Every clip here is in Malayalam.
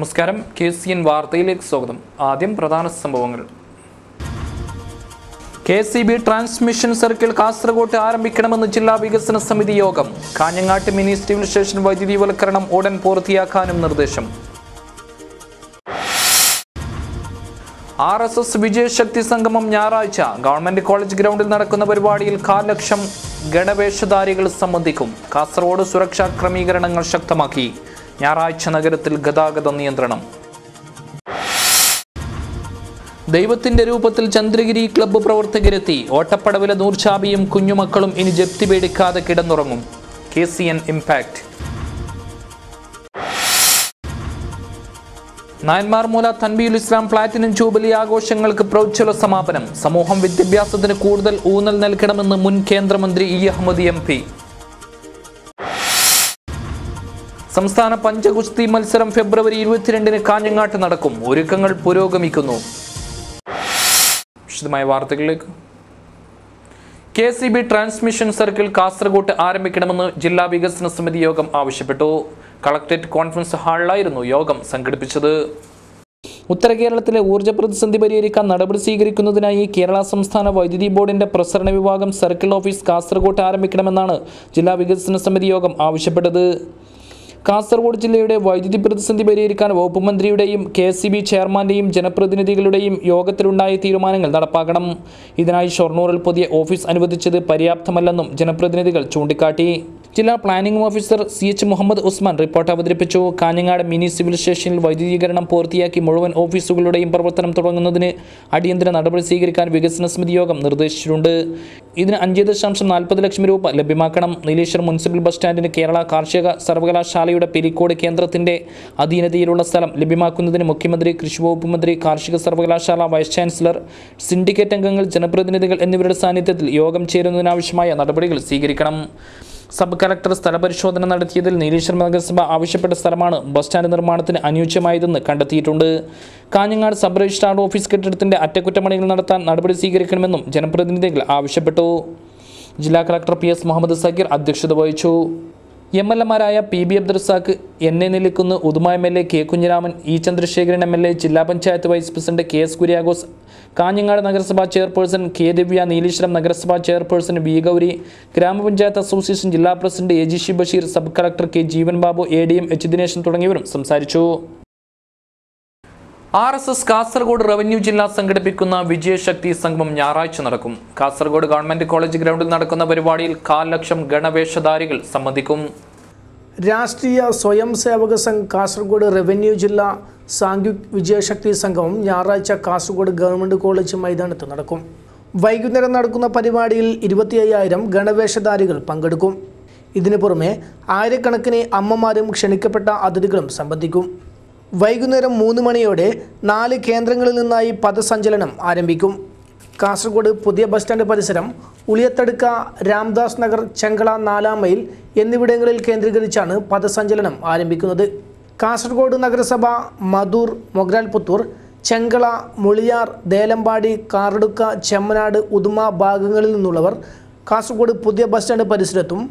നമസ്കാരം. KCN വാർത്തയിലേക്ക് സ്വാഗതം. ആദ്യം പ്രധാന സംഭവങ്ങൾ. KCB ട്രാൻസ്മിഷൻ സർക്കിൾ കാസർഗോഡ് ആരംഭിക്കണമെന്ന് ജില്ലാ വികസന സമിതി യോഗം. കാഞ്ഞങ്ങാട്ട് മിനി സിവിൽ സ്റ്റേഷൻ വൈദ്യുതിവൽക്കരണം ഉടൻ പൂർത്തിയാക്കാനും നിർദ്ദേശം. RSS വിജയശക്തി സംഗമം ഞായറാഴ്ച ഗവൺമെന്റ് കോളേജ് ഗ്രൗണ്ടിൽ നടക്കുന്ന പരിപാടിയിൽ 1,00,000 ലക്ഷം ഗണവേഷധാരികൾ സംബന്ധിക്കും. കാസർഗോഡ് സുരക്ഷാ ക്രമീകരണങ്ങൾ ശക്തമാക്കി. ഞായറാഴ്ച നഗരത്തിൽ ഗതാഗത നിയന്ത്രണം. ദൈവത്തിന്റെ രൂപത്തിൽ ചന്ദ്രഗിരി ക്ലബ്ബ് പ്രവർത്തകരെത്തി. ഓട്ടപ്പടവിലെ നൂർചാബിയും കുഞ്ഞുമക്കളും ഇനി ജപ്തി പേടിക്കാതെ കിടന്നുറങ്ങും. KCN impact. Nayanmarmoola Tanbeeul Islam platinum jubilee ആഘോഷങ്ങൾക്ക് പ്രോജ്വല സമാപനം. സമൂഹം വിദ്യാഭ്യാസത്തിന് കൂടുതൽ ഊന്നൽ നൽകണമെന്ന് മുൻ കേന്ദ്രമന്ത്രി E. അഹമ്മദ് MP. സംസ്ഥാന പഞ്ചഗുസ്തി മത്സരം ഫെബ്രുവരി 22-ന് കാഞ്ഞങ്ങാട്ട് നടക്കും. ഒരുക്കങ്ങൾ പുരോഗമിക്കുന്നു. വിശദമായ വാർത്തകളിലേക്ക്. KCB ട്രാൻസ്മിഷൻ സർക്കിൾ കാസർഗോഡ് ആരംഭിക്കണമെന്ന് ജില്ലാ വികസന സമിതി യോഗം ആവശ്യപ്പെട്ടു. കളക്ടറേറ്റ് കോൺഫറൻസ് ഹാളിലായിരുന്നു യോഗം സംഘടിപ്പിച്ചത്. ഉത്തര കേരളത്തിലെ ഊർജ്ജ പ്രതിസന്ധി പരിഹരിക്കാൻ നടപടി സ്വീകരിക്കുന്നതിനായി കേരള സംസ്ഥാന വൈദ്യുതി ബോർഡിന്റെ പ്രസരണ വിഭാഗം സർക്കിൾ ഓഫീസ് കാസർഗോഡ് ആരംഭിക്കണമെന്നാണ് ജില്ലാ വികസന സമിതി യോഗം ആവശ്യപ്പെട്ടത്. കാസർഗോഡ് ജില്ലയുടെ വൈദ്യുതി പ്രതിസന്ധി പരിഹരിക്കാൻ വകുപ്പ് മന്ത്രിയുടെയും KCB ചെയർമാന്റെയും ജനപ്രതിനിധികളുടെയും യോഗത്തിലുണ്ടായ തീരുമാനങ്ങൾ നടപ്പാക്കണം. ഇതിനായി ഷൊർണൂറിൽ പുതിയ ഓഫീസ് അനുവദിച്ചത് പര്യാപ്തമല്ലെന്നും ജനപ്രതിനിധികൾ ചൂണ്ടിക്കാട്ടി. ജില്ലാ planning officer CH Muhammad Usman report അവതരിപ്പിച്ചു. കാഞ്ഞങ്ങാട് മിനി സിവിൽ സ്റ്റേഷനിൽ വൈദ്യുതീകരണം പൂർത്തിയാക്കി മുഴുവൻ ഓഫീസുകളുടെയും പ്രവർത്തനം തുടങ്ങുന്നതിന് അടിയന്തര നടപടി സ്വീകരിക്കാൻ വികസന സമിതി യോഗം നിർദ്ദേശിച്ചിട്ടുണ്ട്. ഇതിന് 5.40 ലക്ഷം രൂപ ലഭ്യമാക്കണം. നീലേശ്വരം മുനിസിപ്പൽ ബസ് സ്റ്റാൻഡിന് കേരള കാർഷിക സർവകലാശാലയുടെ പെരിക്കോട് കേന്ദ്രത്തിന്റെ അധീനതയിലുള്ള സ്ഥലം ലഭ്യമാക്കുന്നതിന് മുഖ്യമന്ത്രി, കൃഷി വകുപ്പ് മന്ത്രി, കാർഷിക സർവകലാശാല വൈസ് ചാൻസലർ, സിൻഡിക്കേറ്റ് അംഗങ്ങൾ, ജനപ്രതിനിധികൾ എന്നിവരുടെ സാന്നിധ്യത്തിൽ യോഗം ചേരുന്നതിനാവശ്യമായ നടപടികൾ സ്വീകരിക്കണം. സബ് കളക്ടർ സ്ഥലപരിശോധന നടത്തിയതിൽ നീലേശ്വരം നഗരസഭ ആവശ്യപ്പെട്ട സ്ഥലമാണ് ബസ് സ്റ്റാൻഡ് നിർമ്മാണത്തിന് അനുയോജ്യമായതെന്ന് കണ്ടെത്തിയിട്ടുണ്ട്. കാഞ്ഞങ്ങാട് സബ് രജിസ്ട്രാർ ഓഫീസ് കെട്ടിടത്തിന്റെ അറ്റകുറ്റപ്പണികൾ നടത്താൻ നടപടി സ്വീകരിക്കണമെന്നും ജനപ്രതിനിധികൾ ആവശ്യപ്പെട്ടു. ജില്ലാ കളക്ടർ PS മുഹമ്മദ് സഗീർ അധ്യക്ഷത വഹിച്ചു. MLA-മാരായ PB Abdul Razak, NA Nellikunnu, Uduma MLA K. Kunhiraman, E. Chandrasekharan MLA, ജില്ലാ panchayat vice president KS Kuriakose, Kanhangad നഗരസഭാ ചെയർപേഴ്സൺ K. ദിവ്യ, നീലേശ്വരം നഗരസഭാ ചെയർപേഴ്സൺ V. ഗൗരി, ഗ്രാമപഞ്ചായത്ത് അസോസിയേഷൻ ജില്ലാ പ്രസിഡന്റ് AG ഷി Basheer, sub collector K. Jeevan Babu, ADM H. Dineshan തുടങ്ങിയവരും സംസാരിച്ചു. RSS കാസർഗോഡ് റവന്യൂ ജില്ല സംഘടിപ്പിക്കുന്ന വിജയശക്തി സംഗമം ഞായറാഴ്ച നടക്കും. കാസർഗോഡ് ഗവൺമെന്റ് കോളേജ് ഗ്രൗണ്ടിൽ നടക്കുന്ന പരിപാടിയിൽ 1,00,000 ലക്ഷം ഗണവേഷധാരികൾ സംബന്ധിക്കും. രാഷ്ട്രീയ സ്വയം സേവക സംഘ് കാസർഗോഡ് റവന്യൂ ജില്ലാ സാംഘിക് വിജയശക്തി സംഗമം ഞായറാഴ്ച കാസർഗോഡ് ഗവൺമെന്റ് കോളേജ് മൈതാനത്ത് നടക്കും. വൈകുന്നേരം നടക്കുന്ന പരിപാടിയിൽ 25,000 ഗണവേഷധാരികൾ പങ്കെടുക്കും. ഇതിനു പുറമെ ആയിരക്കണക്കിന് അമ്മമാരും ക്ഷണിക്കപ്പെട്ട അതിഥികളും സംബന്ധിക്കും. വൈകുന്നേരം 3 മണിയോടെ 4 കേന്ദ്രങ്ങളിൽ നിന്നായി പഥസഞ്ചലനം ആരംഭിക്കും. കാസർഗോഡ് പുതിയ ബസ് സ്റ്റാൻഡ് പരിസരം, ഉളിയത്തടുക്ക, രാംദാസ് നഗർ, ചെങ്കള, 4-ാം മൈൽ എന്നിവിടങ്ങളിൽ കേന്ദ്രീകരിച്ചാണ് പഥസഞ്ചലനം ആരംഭിക്കുന്നത്. കാസർഗോഡ് നഗരസഭ, മധൂർ, മൊഗ്രാൽപുത്തൂർ, ചെങ്കള, മുളിയാർ, ദേലമ്പാടി, കാറടുക്ക, ചെമ്മനാട്, ഉദുമ ഭാഗങ്ങളിൽ നിന്നുള്ളവർ കാസർഗോഡ് പുതിയ ബസ് സ്റ്റാൻഡ് പരിസരത്തും,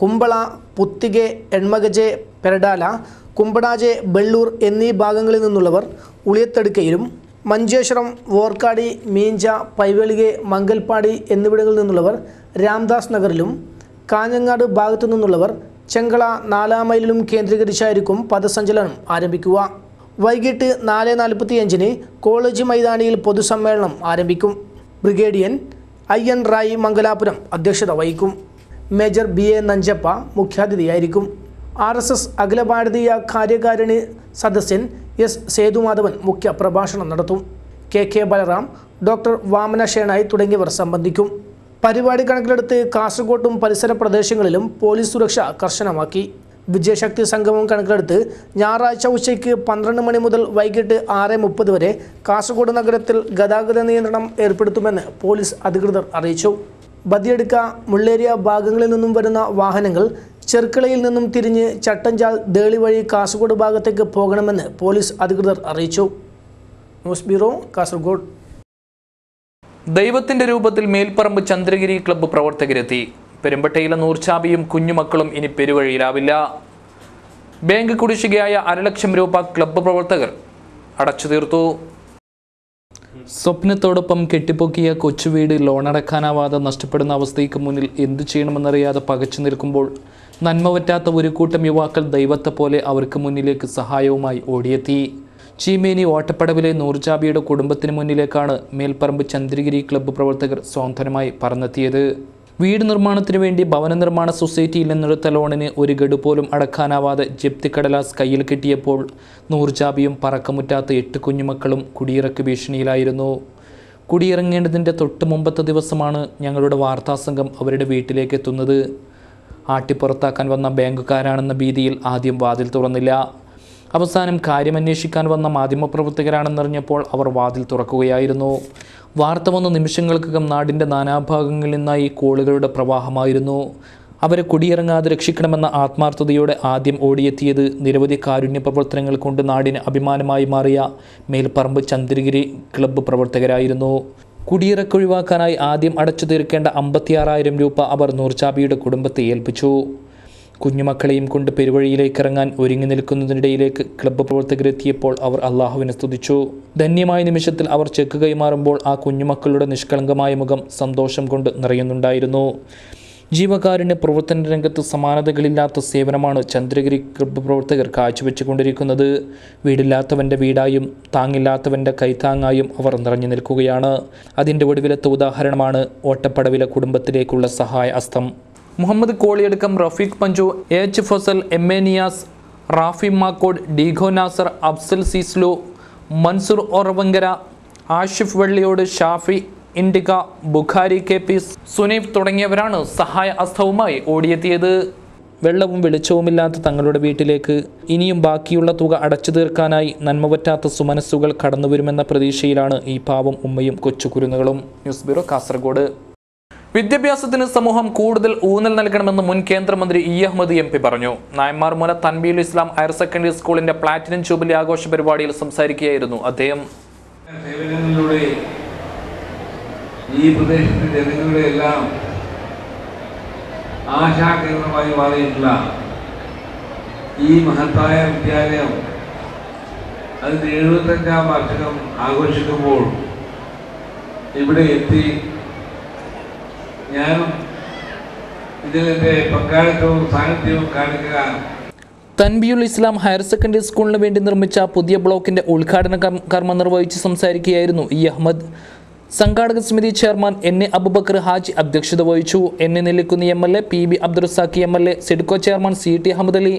കുമ്പള, പുത്തികെ, എൺമകജെ, പെരഡാല, കുമ്പടാജെ, ബെള്ളൂർ എന്നീ ഭാഗങ്ങളിൽ നിന്നുള്ളവർ ഉളിയത്തടുക്കയിലും, മഞ്ചേശ്വരം, വോർക്കാടി, മീഞ്ച, പൈവെളികെ, മംഗൽപ്പാടി എന്നിവിടങ്ങളിൽ നിന്നുള്ളവർ രാംദാസ് നഗറിലും, കാഞ്ഞങ്ങാട് ഭാഗത്തു നിന്നുള്ളവർ ചെങ്കള, 4-ാം മൈലിലും കേന്ദ്രീകരിച്ചായിരിക്കും പഥസഞ്ചലനം ആരംഭിക്കുക. വൈകിട്ട് 4:45-ന് കോളേജ് മൈതാനിയിൽ പൊതുസമ്മേളനം ആരംഭിക്കും. ബ്രിഗേഡിയൻ IN റായി മംഗലാപുരം അധ്യക്ഷത വഹിക്കും. മേജർ BA നഞ്ചപ്പ മുഖ്യാതിഥിയായിരിക്കും. RSS അഖില ഭാരതീയ കാര്യകാരിണി സദസ്യൻ S. സേതുമാധവൻ മുഖ്യ പ്രഭാഷണം നടത്തും. KK ബലറാം, ഡോക്ടർ വാമന ഷേണായി തുടങ്ങിയവർ സംബന്ധിക്കും. പരിപാടി കണക്കിലെടുത്ത് കാസർഗോട്ടും പരിസര പ്രദേശങ്ങളിലും പോലീസ് സുരക്ഷ കർശനമാക്കി. വിജയശക്തി സംഗമം കണക്കിലെടുത്ത് ഞായറാഴ്ച ഉച്ചയ്ക്ക് 12 മണി മുതൽ വൈകിട്ട് 6:30 വരെ കാസർഗോഡ് നഗരത്തിൽ ഗതാഗത നിയന്ത്രണം ഏർപ്പെടുത്തുമെന്ന് പോലീസ് അധികൃതർ അറിയിച്ചു. ബദിയടുക്ക, മുള്ളേരിയ ഭാഗങ്ങളിൽ നിന്നും വരുന്ന വാഹനങ്ങൾ ചെർക്കളയിൽ നിന്നും തിരിഞ്ഞ് ചട്ടഞ്ചാൽ, ദേളി വഴി കാസർഗോഡ് ഭാഗത്തേക്ക് പോകണമെന്ന് പോലീസ് അധികൃതർ അറിയിച്ചു. News bureau, Kasaragod. ദൈവത്തിന്റെ രൂപത്തിൽ മേൽപ്പറമ്പ് ചന്ദ്രഗിരി ക്ലബ്ബ് പ്രവർത്തകരെത്തി. പെരുമ്പട്ടയിലെ നൂർചാബിയും കുഞ്ഞുമക്കളും ഇനി പെരുവഴിയിലാവില്ല. ബാങ്ക് കുടിശ്ശികയായ 1.5 ലക്ഷം രൂപ ക്ലബ്ബ് പ്രവർത്തകർ അടച്ചു തീർത്തു. സ്വപ്നത്തോടൊപ്പം കെട്ടിപ്പൊക്കിയ കൊച്ചുവീട് ലോണടക്കാനാവാതെ നഷ്ടപ്പെടുന്ന അവസ്ഥയ്ക്ക് മുന്നിൽ എന്തു ചെയ്യണമെന്നറിയാതെ പകച്ചു നിൽക്കുമ്പോൾ നന്മ പറ്റാത്ത ഒരു കൂട്ടം യുവാക്കൾ ദൈവത്തെ പോലെ അവർക്ക് മുന്നിലേക്ക് സഹായവുമായി ഓടിയെത്തി. ചീമേനി ഓട്ടപ്പടവിലെ നൂർജാബിയുടെ കുടുംബത്തിന് മുന്നിലേക്കാണ് മേൽപ്പറമ്പ് ചന്ദ്രഗിരി ക്ലബ്ബ് പ്രവർത്തകർ സ്വാതന്ത്ര്യമായി പറന്നെത്തിയത്. വീട് നിർമ്മാണത്തിനു വേണ്ടി ഭവന നിർമ്മാണ സൊസൈറ്റിയിൽ നിന്നെടുത്ത ലോണിന് ഒരു ഗഡു പോലും അടക്കാനാവാതെ ജപ്തി കടലാസ് കയ്യിൽ കിട്ടിയപ്പോൾ നൂർജാബിയും പറക്കമുറ്റാത്ത 8 കുഞ്ഞുമക്കളും കുടിയിറക്ക് ഭീഷണിയിലായിരുന്നു. കുടിയിറങ്ങേണ്ടതിൻ്റെ തൊട്ട് മുമ്പത്തെ ദിവസമാണ് ഞങ്ങളുടെ വാർത്താസംഘം അവരുടെ വീട്ടിലേക്ക് എത്തുന്നത്. ആട്ടിപ്പുറത്താക്കാൻ വന്ന ബാങ്കുകാരാണെന്ന ഭീതിയിൽ ആദ്യം വാതിൽ തുറന്നില്ല. അവസാനം കാര്യമന്വേഷിക്കാൻ വന്ന മാധ്യമപ്രവർത്തകരാണെന്നറിഞ്ഞപ്പോൾ അവർ വാതിൽ തുറക്കുകയായിരുന്നു. വാർത്ത വന്ന നിമിഷങ്ങൾക്കകം നാടിൻ്റെ നാനാഭാഗങ്ങളിൽ നിന്നായി കോളുകളുടെ പ്രവാഹമായിരുന്നു. അവരെ കുടിയിറങ്ങാതെ രക്ഷിക്കണമെന്ന ആത്മാർത്ഥതയോടെ ആദ്യം ഓടിയെത്തിയത് നിരവധി കാരുണ്യ പ്രവർത്തനങ്ങൾ കൊണ്ട് നാടിന് അഭിമാനമായി മാറിയ മേൽപ്പറമ്പ് ചന്ദ്രഗിരി ക്ലബ്ബ് പ്രവർത്തകരായിരുന്നു. കുടിയിറക്കൊഴിവാക്കാനായി ആദ്യം അടച്ചു തീർക്കേണ്ട 56,000 രൂപ അവർ നൂർജാബിയുടെ കുടുംബത്തെ ഏൽപ്പിച്ചു. കുഞ്ഞുമക്കളെയും കൊണ്ട് പെരുവഴിയിലേക്ക് ഇറങ്ങാൻ ഒരുങ്ങി നിൽക്കുന്നതിനിടയിലേക്ക് ക്ലബ്ബ് പ്രവർത്തകരെത്തിയപ്പോൾ അവർ അള്ളാഹുവിനെ സ്തുതിച്ചു. ധന്യമായ നിമിഷത്തിൽ അവർ ചെക്ക് കൈമാറുമ്പോൾ ആ കുഞ്ഞുമക്കളുടെ നിഷ്കളങ്കമായ മുഖം സന്തോഷം കൊണ്ട് നിറയുന്നുണ്ടായിരുന്നു. ജീവകാരുണ്യ പ്രവർത്തന രംഗത്ത് സമാനതകളില്ലാത്ത സേവനമാണ് ചന്ദ്രഗിരി ക്ലബ്ബ് പ്രവർത്തകർ കാഴ്ചവെച്ചുകൊണ്ടിരിക്കുന്നത്. വീടില്ലാത്തവൻ്റെ വീടായും താങ്ങില്ലാത്തവൻ്റെ കൈത്താങ്ങായും അവർ നിറഞ്ഞു നിൽക്കുകയാണ്. അതിൻ്റെ ഒടുവിലത്തെ ഉദാഹരണമാണ് ഓട്ടപ്പടവിലെ കുടുംബത്തിലേക്കുള്ള സഹായ ഹസ്തം. Muhammad Koliyadakkam Rafeeq Panchu, H Fazal, MA Niyas, Rafi Makkod, Diego Nasar, Afsal Seeslu, Mansoor Oravankara, Ashif Velliyod, Shafi Indica, Bukhari KP, Suneef തുടങ്ങിയവരാണ് സഹായ ഹസ്തവുമായി ഓടിയെത്തിയത്. വെള്ളവും വെളിച്ചവുമില്ലാത്ത തങ്ങളുടെ വീട്ടിലേക്ക് ഇനിയും ബാക്കിയുള്ള തുക അടച്ചു തീർക്കാനായി നന്മപറ്റാത്ത സുമനസ്സുകൾ കടന്നുവരുമെന്ന പ്രതീക്ഷയിലാണ് ഈ പാവം ഉമ്മയും കൊച്ചുകുരുന്നുകളും. News bureau, Kasaragod. വിദ്യാഭ്യാസത്തിന് സമൂഹം കൂടുതൽ ഊന്നൽ നൽകണമെന്ന് മുൻ കേന്ദ്രമന്ത്രി അഹമ്മദ് MP പറഞ്ഞു. നായന്മാർമൂല തൻബീഉൽ ഇസ്ലാം ഹയർ സെക്കൻഡറി സ്കൂളിന്റെ പ്ലാറ്റിനം ജൂബിലി ആഘോഷ പരിപാടിയിൽ സംസാരിക്കുകയായിരുന്നു അദ്ദേഹം. ഈ പ്രദേശത്തെ ജനങ്ങളുടെ എല്ലാം ആശാകേന്ദ്രമായി മാറിയിട്ടുള്ള ഈ മഹത്തായ വിദ്യാലയം അതിൻ്റെ 75ാം വാർഷികം ആഘോഷിക്കുമ്പോൾ ഇവിടെ എത്തി ഞാനും ഇതിൻ്റെ പങ്കാളിത്തവും സാന്നിധ്യവും കാണിക്കുക. തൻബീഉൽ ഇസ്ലാം ഹയർ സെക്കൻഡറി സ്കൂളിന് വേണ്ടി നിർമ്മിച്ച പുതിയ ബ്ലോക്കിന്റെ ഉദ്ഘാടന കർമ്മം നിർവഹിച്ച് സംസാരിക്കുകയായിരുന്നു അഹമ്മദ്. സംഘാടക സമിതി ചെയർമാൻ NA അബൂബക്കർ ഹാജി അധ്യക്ഷത വഹിച്ചു. NA Nellikunnu MLA, PB Abdurazak MLA, SIDCO chairman CT Ahammed Ali,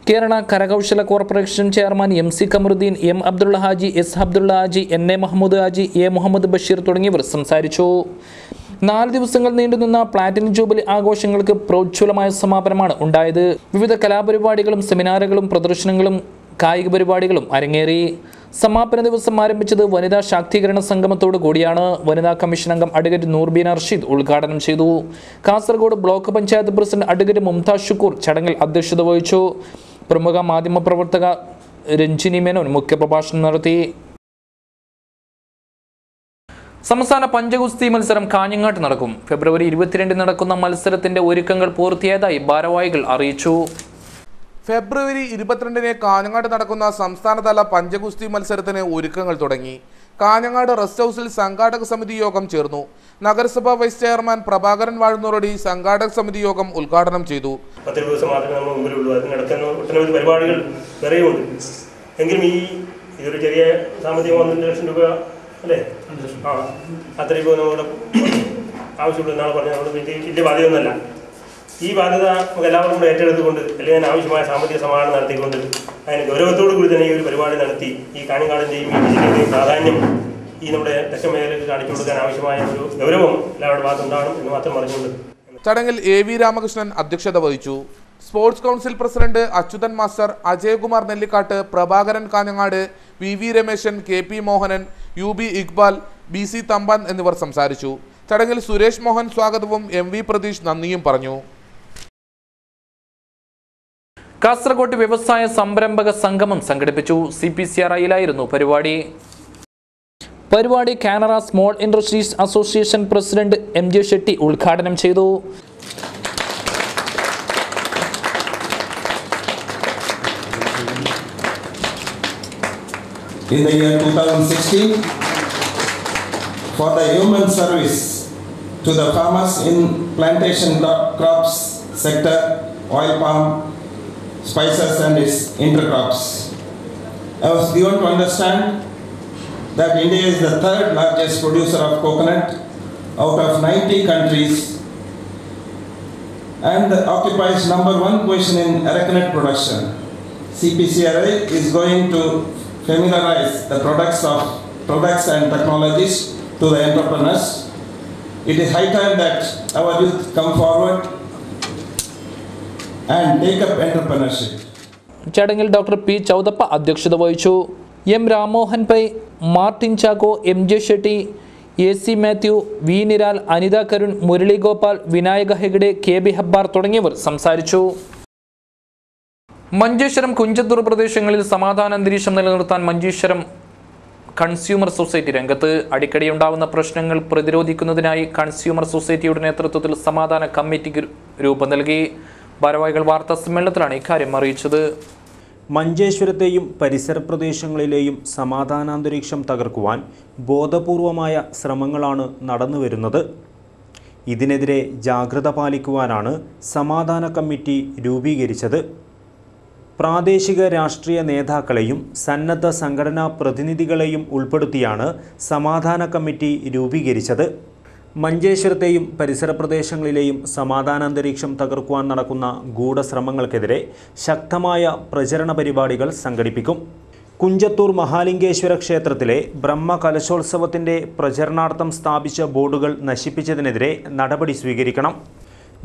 Kerala കരകൗശല corporation chairman MC Kamaruddin, M Abdulla Haji, S Abdulla Haji, NA Muhammad Haji, A Muhammad Basheer തുടങ്ങിയവർ സംസാരിച്ചു. 4 ദിവസങ്ങൾ നീണ്ടുനിന്ന പ്ലാറ്റിനം ജൂബിലി ആഘോഷങ്ങൾക്ക് പ്രോജ്വലമായ സമാപനമാണ് ഉണ്ടായത്. വിവിധ കലാപരിപാടികളും സെമിനാറുകളും പ്രദർശനങ്ങളും കായിക പരിപാടികളും അരങ്ങേറി. സമാപന ദിവസം ആരംഭിച്ചത് വനിതാ ശാക്തീകരണ സംഗമത്തോടു കൂടിയാണ്. വനിതാ കമ്മീഷൻ അംഗം അഡ്വക്കേറ്റ് നൂർബീന റഷീദ് ഉദ്ഘാടനം ചെയ്തു. Kasaragod block panchayat president advocate Mumtaz Shukoor ചടങ്ങിൽ അധ്യക്ഷത വഹിച്ചു. പ്രമുഖ മാധ്യമപ്രവർത്തക രഞ്ജിനി മേനോൻ മുഖ്യപ്രഭാഷണം നടത്തി. സംസ്ഥാന പഞ്ചഗുസ്തി മത്സരം കാഞ്ഞങ്ങാട്ട് നടക്കും. ഫെബ്രുവരി 22 നടക്കുന്ന മത്സരത്തിന്റെ ഒരുക്കങ്ങൾ പൂർത്തിയായതായി ഭാരവാഹികൾ അറിയിച്ചു. ഫെബ്രുവരി 22 കാഞ്ഞങ്ങാട് നടക്കുന്ന സംസ്ഥാനതല പഞ്ചഗുസ്തി മത്സരത്തിന് ഒരുക്കങ്ങൾ തുടങ്ങി. കാഞ്ഞങ്ങാട് റെസ്റ്റ് ഹൗസിൽ സംഘാടക സമിതി യോഗം ചേർന്നു. നഗരസഭാ വൈസ് ചെയർമാൻ പ്രഭാകരൻ വാഴുന്നോറടി സംഘാടക സമിതി യോഗം ഉദ്ഘാടനം ചെയ്തു. 10 ദിവസം മാത്രമേ നമ്മൾ മുമ്പിലുള്ളൂ. അതിനടക്കുന്ന ഒട്ടനവധി പരിപാടികൾ വേറെയുമുണ്ട്. എങ്കിലും ഇതൊരു ചെറിയ സാമ്പത്തികം 1 ലക്ഷം രൂപ അല്ലേ, അത്രയും നമ്മുടെ ആവശ്യമുള്ള നാളെ പറഞ്ഞാൽ നമ്മുടെ വലിയ ബാധ്യതയൊന്നുമല്ല. ഈ ബാധ്യത നമുക്ക് എല്ലാവർക്കും കൂടെ ഏറ്റെടുത്തുകൊണ്ട് അല്ലെങ്കിൽ അതിന് ആവശ്യമായ സാമ്പത്തിക സമാഹരണം നടത്തിക്കൊണ്ട് അതിന് ഗൗരവത്തോടു കൂടി തന്നെ ഈ ഒരു പരിപാടി നടത്തി ഈ കാഞ്ഞങ്ങാടിൻ്റെയും ഈ ജില്ലയുടെയും പ്രാധാന്യം ഈ നമ്മുടെ തെക്കൻ മേഖലയിൽ കാണിച്ചു കൊടുക്കാൻ ആവശ്യമായ ഒരു ഗൗരവം എല്ലാവരുടെ ഭാഗത്തുണ്ടാകണം എന്ന് മാത്രം പറഞ്ഞുകൊണ്ട് ചടങ്ങിൽ AV രാമകൃഷ്ണൻ അധ്യക്ഷത വഹിച്ചു. Sports council president Achuthan master, Ajayakumar Nellikkatt, Prabhakaran Kanhangad, VV Rameshan, KP Mohanan, UB Iqbal, BC Thampan എന്നിവർ സംസാരിച്ചു. ചടങ്ങിൽ സുരേഷ് മോഹൻ സ്വാഗതവും MV പ്രതീഷ് നന്ദിയും പറഞ്ഞു. കാസർഗോഡ് വ്യവസായ സംരംഭക സംഗമം സംഘടിപ്പിച്ചു. CPCRIയിലായിരുന്നു പരിപാടി Canara small industries association president MJ Shetty ഉദ്ഘാടനം ചെയ്തു. in the year 2016 for the human service to the farmers in plantation crops sector, oil palm, spices and its intercrops. I was given to understand that India is the third largest producer of coconut out of 90 countries and occupies number 1 position in arecanut production. CPCRA is going to familiarize the products and technologies to the entrepreneurs. It is high time that our youth come forward and take up entrepreneurship. ചടങ്ങിൽ ഡോക്ടർ പി ചൗദപ്പ അധ്യക്ഷത വഹിച്ചു. M Ramohan Pai, Martin Chacko, M J Shetty, A C Mathew, V Niral, Anitha Karun, Murali Gopal, Vinayaka Hegde, K B Habbar തുടങ്ങിയവർ സംസാരിച്ചു. മഞ്ചേശ്വരം കുഞ്ചത്തൂർ പ്രദേശങ്ങളിൽ സമാധാന അന്തരീക്ഷം നിലനിർത്താൻ മഞ്ചേശ്വരം കൺസ്യൂമർ സൊസൈറ്റി രംഗത്ത്. അടിക്കടി ഉണ്ടാവുന്ന പ്രശ്നങ്ങൾ പ്രതിരോധിക്കുന്നതിനായി കൺസ്യൂമർ സൊസൈറ്റിയുടെ നേതൃത്വത്തിൽ സമാധാന കമ്മിറ്റിക്ക് രൂപം നൽകി. ഭാരവാഹികൾ വാർത്താ സമ്മേളനത്തിലാണ് ഇക്കാര്യം അറിയിച്ചത്. മഞ്ചേശ്വരത്തെയും പരിസര പ്രദേശങ്ങളിലെയും സമാധാനാന്തരീക്ഷം തകർക്കുവാൻ ബോധപൂർവമായ ശ്രമങ്ങളാണ് നടന്നുവരുന്നത്. ഇതിനെതിരെ ജാഗ്രത പാലിക്കുവാനാണ് സമാധാന കമ്മിറ്റി രൂപീകരിച്ചത്. പ്രാദേശിക രാഷ്ട്രീയ നേതാക്കളെയും സന്നദ്ധ സംഘടനാ പ്രതിനിധികളെയും ഉൾപ്പെടുത്തിയാണ് സമാധാന കമ്മിറ്റി രൂപീകരിച്ചത്. മഞ്ചേശ്വരത്തെയും പരിസര പ്രദേശങ്ങളിലെയും സമാധാനാന്തരീക്ഷം തകർക്കുവാൻ നടക്കുന്ന ഗൂഢശ്രമങ്ങൾക്കെതിരെ ശക്തമായ പ്രചരണ പരിപാടികൾ സംഘടിപ്പിക്കും. കുഞ്ചത്തൂർ മഹാലിംഗേശ്വര ക്ഷേത്രത്തിലെ ബ്രഹ്മകലശോത്സവത്തിൻ്റെ പ്രചരണാർത്ഥം സ്ഥാപിച്ച ബോർഡുകൾ നശിപ്പിച്ചതിനെതിരെ നടപടി സ്വീകരിക്കണം.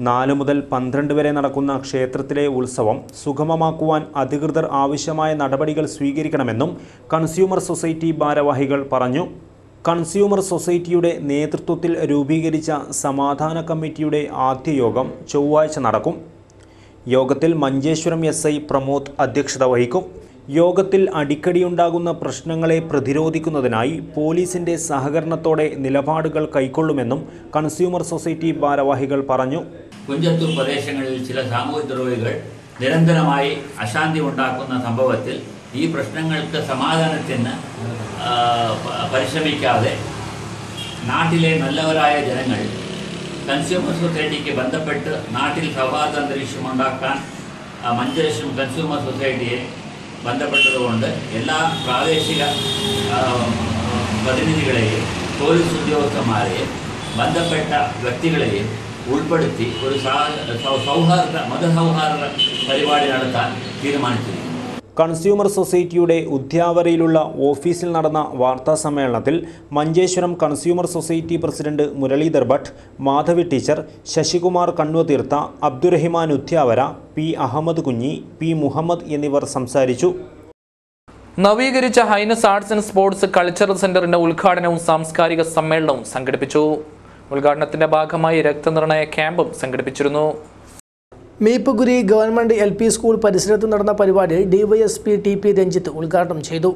4 മുതൽ 12 വരെ നടക്കുന്ന ക്ഷേത്രത്തിലെ ഉത്സവം സുഗമമാക്കുവാൻ അധികൃതർ ആവശ്യമായ നടപടികൾ സ്വീകരിക്കണമെന്നും കൺസ്യൂമർ സൊസൈറ്റി ഭാരവാഹികൾ പറഞ്ഞു. കൺസ്യൂമർ സൊസൈറ്റിയുടെ നേതൃത്വത്തിൽ രൂപീകരിച്ച സമാധാന കമ്മിറ്റിയുടെ ആദ്യ യോഗം ചൊവ്വാഴ്ച നടക്കും. യോഗത്തിൽ മഞ്ചേശ്വരം SI പ്രമോദ് അധ്യക്ഷത വഹിക്കും. യോഗത്തിൽ അടിക്കടിയുണ്ടാകുന്ന പ്രശ്നങ്ങളെ പ്രതിരോധിക്കുന്നതിനായി പോലീസിൻ്റെ സഹകരണത്തോടെ നിലപാടുകൾ കൈക്കൊള്ളുമെന്നും കൺസ്യൂമർ സൊസൈറ്റി ഭാരവാഹികൾ പറഞ്ഞു. കുഞ്ചത്തൂർ പ്രദേശങ്ങളിൽ ചില സാമൂഹ്യ ദ്രോഹികൾ നിരന്തരമായി അശാന്തി ഉണ്ടാക്കുന്ന സംഭവത്തിൽ ഈ പ്രശ്നങ്ങൾക്ക് സമാധാനത്തിന് പരിശ്രമിക്കാതെ നാട്ടിലെ നല്ലവരായ ജനങ്ങൾ കൺസ്യൂമർ സൊസൈറ്റിക്ക് ബന്ധപ്പെട്ട് നാട്ടിൽ സൗഹാർദ്ദ അന്തരീക്ഷം ഉണ്ടാക്കാൻ മഞ്ചേശ്വരം കൺസ്യൂമർ സൊസൈറ്റിയെ ബന്ധപ്പെട്ടതുകൊണ്ട് എല്ലാ പ്രാദേശിക പ്രതിനിധികളെയും പോലീസ് ഉദ്യോഗസ്ഥന്മാരെയും ബന്ധപ്പെട്ട വ്യക്തികളെയും ഉൾപ്പെടുത്തി ഒരു മതസൗഹാർദ്ദ പരിപാടി നടത്താൻ തീരുമാനിച്ചിരുന്നു. കൺസ്യൂമർ സൊസൈറ്റിയുടെ ഉദ്യാവരയിലുള്ള ഓഫീസിൽ നടന്ന വാർത്താ സമ്മേളനത്തിൽ Manjeshwaram consumer society president Muralidhar Bhat, Madhavi teacher, Sasikumar Kannutheertha, Abdurahiman Udyavara, P Ahammed Kunhi, P Muhammad എന്നിവർ സംസാരിച്ചു. നവീകരിച്ച highness arts and sports cultural സെന്ററിന്റെ ഉദ്ഘാടനവും സാംസ്കാരിക സമ്മേളനവും സംഘടിപ്പിച്ചു. ഉദ്ഘാടനത്തിന്റെ ഭാഗമായി രക്തനിർണയ ക്യാമ്പും സംഘടിപ്പിച്ചിരുന്നു. മീപ്പുകുരി ഗവൺമെന്റ് LP സ്കൂൾ പരിസരത്ത് നടന്ന പരിപാടി DYSP TP രഞ്ജിത്ത് ഉദ്ഘാടനം ചെയ്തു.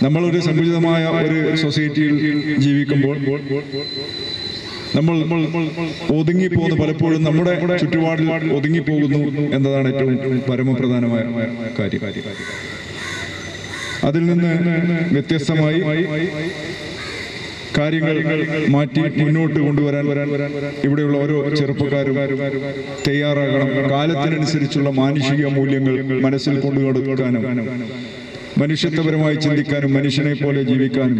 നമ്മളൊരു സമുചിതമായ ഒരു സൊസൈറ്റിയിൽ ജീവിക്കുമ്പോൾ നമ്മൾ ഒതുങ്ങിപ്പോകുന്ന പലപ്പോഴും നമ്മുടെ ചുറ്റുപാടിൽ ഒതുങ്ങിപ്പോകുന്നു എന്നതാണ് ഏറ്റവും പരമപ്രധാനമായ കാര്യം. അതിൽ നിന്ന് വ്യത്യസ്തമായി കാര്യങ്ങൾ മാറ്റി മുന്നോട്ട് കൊണ്ടുവരാൻ ഇവിടെയുള്ള ഓരോ ചെറുപ്പക്കാരും തയ്യാറാകണം. കാലത്തിനനുസരിച്ചുള്ള മാനുഷിക മൂല്യങ്ങൾ മനസ്സിൽ കൊണ്ടുകൊടുക്കാനും മനുഷ്യത്വപരമായി ചിന്തിക്കാനും മനുഷ്യനെ പോലെ ജീവിക്കാനും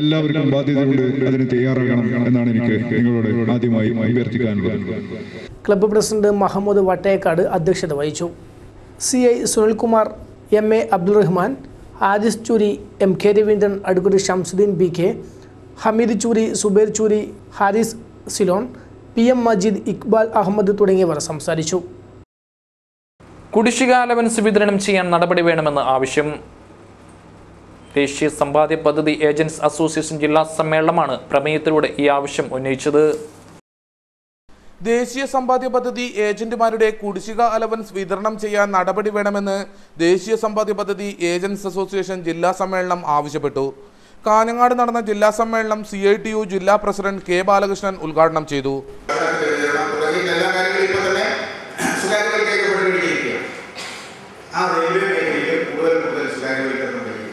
എല്ലാവർക്കും ബാധ്യതയുണ്ട്. അതിന് തയ്യാറാകണം എന്നാണ് എനിക്ക് നിങ്ങളോട് ആദ്യമായി അഭ്യർത്ഥിക്കാനുള്ളത്. ക്ലബ്ബ് പ്രസിഡന്റ് മഹമ്മദ് വട്ടേക്കാട് അധ്യക്ഷത വഹിച്ചു. CI Sunilkumar, MA Abdul Rahman, Aris Choori, MK Raveendran, advocate Shamsuddin BK, Hameed Choori, Zubair Choori, Haris Ceylon, PM Majeed, Iqbal Ahammed തുടങ്ങിയവർ സംസാരിച്ചു. കുടിശ്ശിക അലവൻസ് വിതരണം ചെയ്യാൻ നടപടി വേണമെന്ന് ആവശ്യം. ദേശീയ സമ്പാദ്യ പദ്ധതി ഏജൻറ്റ്സ് അസോസിയേഷൻ ജില്ലാ സമ്മേളനമാണ് പ്രമേയത്തിലൂടെ ഈ ആവശ്യം ഉന്നയിച്ചത്. ദേശീയ സമ്പാദ്യ പദ്ധതി ഏജന്റുമാരുടെ കുടിശ്ശിക അലവൻസ് വിതരണം ചെയ്യാൻ നടപടി വേണമെന്ന് ദേശീയ സമ്പാദ്യ പദ്ധതി ഏജന്റ്സ് അസോസിയേഷൻ ജില്ലാ സമ്മേളനം ആവശ്യപ്പെട്ടു. കാഞ്ഞങ്ങാട് നടന്ന ജില്ലാ സമ്മേളനം CITU ജില്ലാ പ്രസിഡന്റ് K ബാലകൃഷ്ണൻ ഉദ്ഘാടനം ചെയ്തു. ആ റെയിൽവേ മേഖലയിൽ കൂടുതൽ സ്വകാര്യവൽക്കരണം വരിക.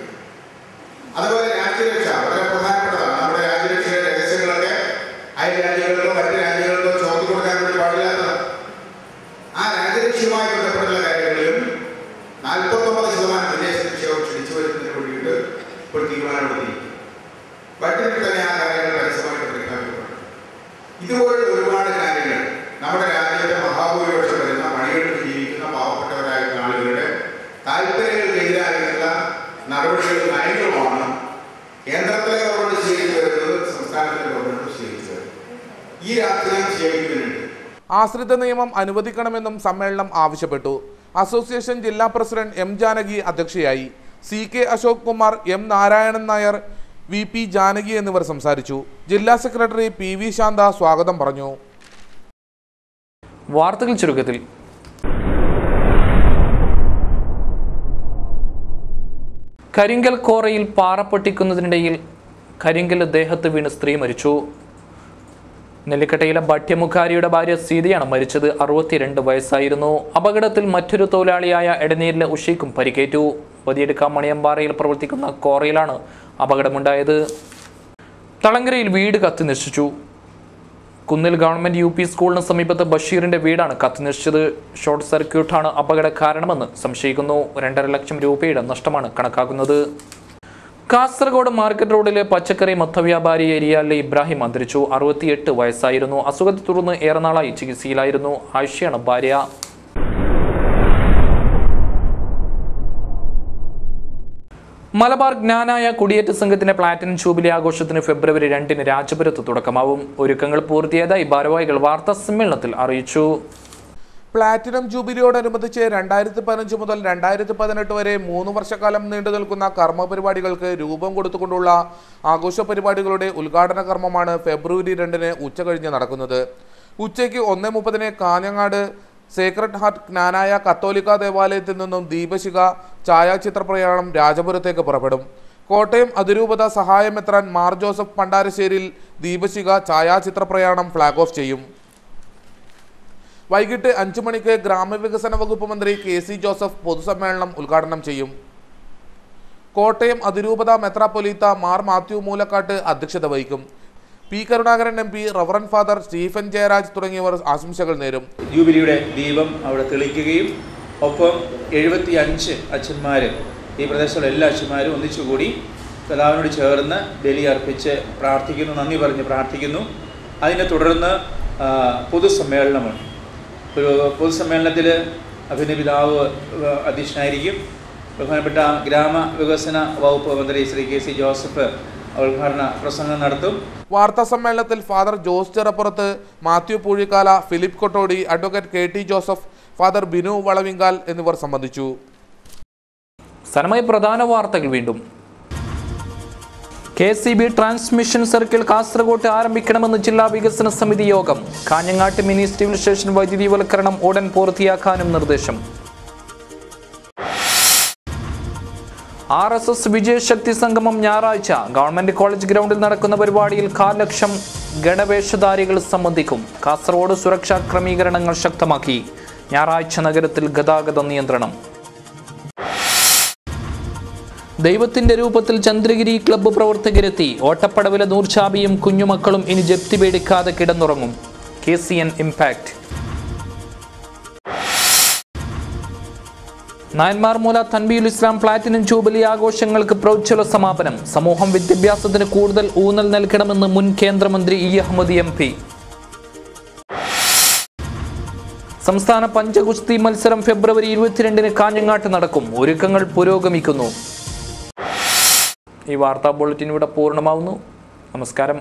അതുപോലെ രാജ്യരക്ഷ വളരെ പ്രധാനപ്പെട്ടതാണ്. നമ്മുടെ രാജ്യരക്ഷയുടെ രഹസ്യങ്ങളൊക്കെ അയൽ രാജ്യങ്ങൾക്കോ മറ്റ് രാജ്യങ്ങൾക്കോ ചോർത്തി കൊടുക്കാൻ വേണ്ടി പാടില്ലാത്തതാണ്. ആ രാജ്യരക്ഷയുമായി ബന്ധപ്പെട്ടുള്ള കാര്യങ്ങളിലും 49% വിദേശ നിക്ഷേപം ക്ഷണിച്ചു വരുന്നതിന് വേണ്ടിയിട്ട് ഇപ്പോൾ തീരുമാനമെടുത്തിരിക്കും. ബഡ്ജറ്റിൽ തന്നെ ആ കാര്യങ്ങൾ പരസ്യമായിട്ട് പ്രഖ്യാപിക്കപ്പെടും. ഇതുപോലുള്ള ഒരുപാട് കാര്യങ്ങൾ നമ്മുടെ രാജ്യത്തെ മഹാഭൂരിപക്ഷം വരുന്ന പണിയെടുത്ത് ജീവിക്കുന്ന പാവപ്പെട്ടവരായിട്ടുള്ള ആളുകളുടെ താല്പര്യങ്ങൾക്കെതിരായിട്ടുള്ള നടപടികളും നയങ്ങളുമാണ് കേന്ദ്രത്തിലെ ഗവൺമെന്റ് സ്വീകരിച്ചു വരുന്നത്, സംസ്ഥാനത്തിലെ ഗവൺമെന്റ് സ്വീകരിച്ചു വരുന്നത്. ഈ രാഷ്ട്രീയം സ്വീകരിക്കുന്നുണ്ട്. ആശ്രിത നിയമം അനുവദിക്കണമെന്നും സമ്മേളനം ആവശ്യപ്പെട്ടു. അസോസിയേഷൻ ജില്ലാ പ്രസിഡന്റ് എം ജാനകി അധ്യക്ഷയായി. CK Ashok Kumar, M Narayanan Nair, VP Janaki എന്നിവർ സംസാരിച്ചു. ജില്ലാ സെക്രട്ടറി PV ശാന്ത സ്വാഗതം പറഞ്ഞു. വാർത്തകൾ ചുരുക്കത്തിൽ. കരിങ്കൽ കോറയിൽ പാറ പൊട്ടിക്കുന്നതിനിടയിൽ കരിങ്കൽ ദേഹത്ത് വീണ് സ്ത്രീ മരിച്ചു. നെല്ലിക്കട്ടയിലെ ഭട്യമുഖാരിയുടെ ഭാര്യ സീതയാണ് മരിച്ചത്. 62 വയസ്സായിരുന്നു. അപകടത്തിൽ മറ്റൊരു തൊഴിലാളിയായ എടനീരിലെ ഉഷയ്ക്കും പരിക്കേറ്റു. വതിയെടുക്ക മണിയമ്പാറയിൽ പ്രവർത്തിക്കുന്ന കോറയിലാണ് അപകടമുണ്ടായത്. തളങ്കരയിൽ വീട് കത്തി നശിച്ചു. കുന്നിൽ ഗവൺമെന്റ് UP സ്കൂളിന് സമീപത്ത് ബഷീറിന്റെ വീടാണ് കത്തി നശിച്ചത്. ഷോർട്ട് സർക്യൂട്ടാണ് അപകട കാരണമെന്ന് സംശയിക്കുന്നു. 2.5 ലക്ഷം രൂപയുടെ നഷ്ടമാണ് കണക്കാക്കുന്നത്. കാസർഗോഡ് മാർക്കറ്റ് റോഡിലെ പച്ചക്കറി മൊത്തവ്യാപാരി ഏരിയയിലെ ഇബ്രാഹിം അന്തരിച്ചു. 68 വയസ്സായിരുന്നു. അസുഖത്തെ തുടർന്ന് ഏറെ നാളായി ചികിത്സയിലായിരുന്നു. ആയിഷയാണ് ഭാര്യ. മലബാർ ജ്ഞാനായ കുടിയേറ്റ സംഘത്തിന്റെ പ്ലാറ്റിനം ജൂബിലി ആഘോഷത്തിന് ഫെബ്രുവരി 2-ന് രാജപുരത്ത് തുടക്കമാവും. ഒരുക്കങ്ങൾ പൂർത്തിയായതായി ഭാരവാഹികൾ വാർത്താ സമ്മേളനത്തിൽ അറിയിച്ചു. പ്ലാറ്റിനം ജൂബിലിയോടനുബന്ധിച്ച് 2015 മുതൽ 2018 വരെ 3 വർഷക്കാലം നീണ്ടു നിൽക്കുന്ന കർമ്മപരിപാടികൾക്ക് രൂപം കൊടുത്തുകൊണ്ടുള്ള ആഘോഷ പരിപാടികളുടെ ഉദ്ഘാടന കർമ്മമാണ് ഫെബ്രുവരി 2-ന് ഉച്ചകഴിഞ്ഞ് നടക്കുന്നത്. ഉച്ചയ്ക്ക് 1:30-ന് കാഞ്ഞങ്ങാട് സേക്രഡ് ഹാർട്ട് ജ്ഞാനായ കത്തോലിക്ക ദേവാലയത്തിൽ നിന്നും ദീപശിഖ ഛായാചിത്ര പ്രയാണം രാജപുരത്തേക്ക് പുറപ്പെടും. കോട്ടയം അതിരൂപത സഹായമെത്രാൻ മാർ ജോസഫ് പണ്ടാരശ്ശേരിയിൽ ദീപശിഖ ഛായാചിത്ര പ്രയാണം ഫ്ലാഗ് ഓഫ് ചെയ്യും. വൈകിട്ട് 5 മണിക്ക് ഗ്രാമവികസന വകുപ്പ് മന്ത്രി KC ജോസഫ് പൊതുസമ്മേളനം ഉദ്ഘാടനം ചെയ്യും. കോട്ടയം അതിരൂപത മെത്രാപ്പൊലീത്ത മാർ മാത്യു മൂലക്കാട്ട് അധ്യക്ഷത വഹിക്കും. P. Karunakaran MP, reverend father Stephen Jayaraj തുടങ്ങിയവർ ആശംസകൾ നേരും. ജൂബിലിയുടെ ദീപം അവിടെ തെളിക്കുകയും ഒപ്പം 75 അച്ഛന്മാർ, ഈ പ്രദേശത്തുള്ള എല്ലാ അച്ഛന്മാരും ഒന്നിച്ചുകൂടി കർത്താവിനോട് ചേർന്ന് ബലി അർപ്പിച്ച് പ്രാർത്ഥിക്കുന്നു, നന്ദി പറഞ്ഞ് പ്രാർത്ഥിക്കുന്നു. അതിനെ തുടർന്ന് പൊതുസമ്മേളനമാണ്. ഒരു പൊതുസമ്മേളനത്തിൽ അഭിനയപിതാവ് അധ്യക്ഷനായിരിക്കും. ബഹുമാനപ്പെട്ട ഗ്രാമവികസന വകുപ്പ് മന്ത്രി ശ്രീ KC ജോസഫ് ഉദ്ഘാടന പ്രസംഗം നടത്തും. വാർത്താ സമ്മേളനത്തിൽ father Jose Cherappurath, Mathew Poozhikkala, Philip Kottodi, advocate KT Joseph, father Binu Valavinkal എന്നിവർ സംബന്ധിച്ചു. സനമായി പ്രധാന വാർത്തകൾ വീണ്ടും. KCB ട്രാൻസ്മിഷൻ സർക്കിൾ കാസർഗോഡ് ആരംഭിക്കണമെന്ന് ജില്ലാ വികസന സമിതി യോഗം. കാഞ്ഞങ്ങാട്ട് മിനി സിവിൽ സ്റ്റേഷൻ വൈദ്യുതിവൽക്കരണം ഉടൻ പൂർത്തിയാക്കാനും നിർദ്ദേശം. RSS വിജയശക്തി സംഗമം ഞായറാഴ്ച ഗവൺമെന്റ് കോളേജ് ഗ്രൗണ്ടിൽ നടക്കുന്ന പരിപാടിയിൽ 1/4 ലക്ഷം ഗണവേഷധാരികൾ സംബന്ധിക്കും. കാസർഗോഡ് സുരക്ഷാ ക്രമീകരണങ്ങൾ ശക്തമാക്കി. ഞായറാഴ്ച നഗരത്തിൽ ഗതാഗത നിയന്ത്രണം. ദൈവത്തിന്റെ രൂപത്തിൽ ചന്ദ്രഗിരി ക്ലബ്ബ് പ്രവർത്തകരെത്തി. ഓട്ടപ്പടവിലെ നൂർചാബിയും കുഞ്ഞുമക്കളും ഇനി ജപ്തി പേടിക്കാതെ കിടന്നുറങ്ങും. KCN impact. Nayanmarmoola Tanbeeul Islam platinum jubilee ആഘോഷങ്ങൾക്ക് പ്രോജ്വല സമാപനം. സമൂഹം വിദ്യാഭ്യാസത്തിന് കൂടുതൽ ഊന്നൽ നൽകണമെന്ന് മുൻ കേന്ദ്രമന്ത്രി E. അഹമ്മദ് MP. സംസ്ഥാന പഞ്ചഗുസ്തി മത്സരം ഫെബ്രുവരി 22-ന് കാഞ്ഞങ്ങാട്ട് നടക്കും. ഒരുക്കങ്ങൾ പുരോഗമിക്കുന്നു. ഈ വാർത്താ ബുള്ളറ്റിൻ ഇവിടെ പൂർണ്ണമാവുന്നു. നമസ്കാരം.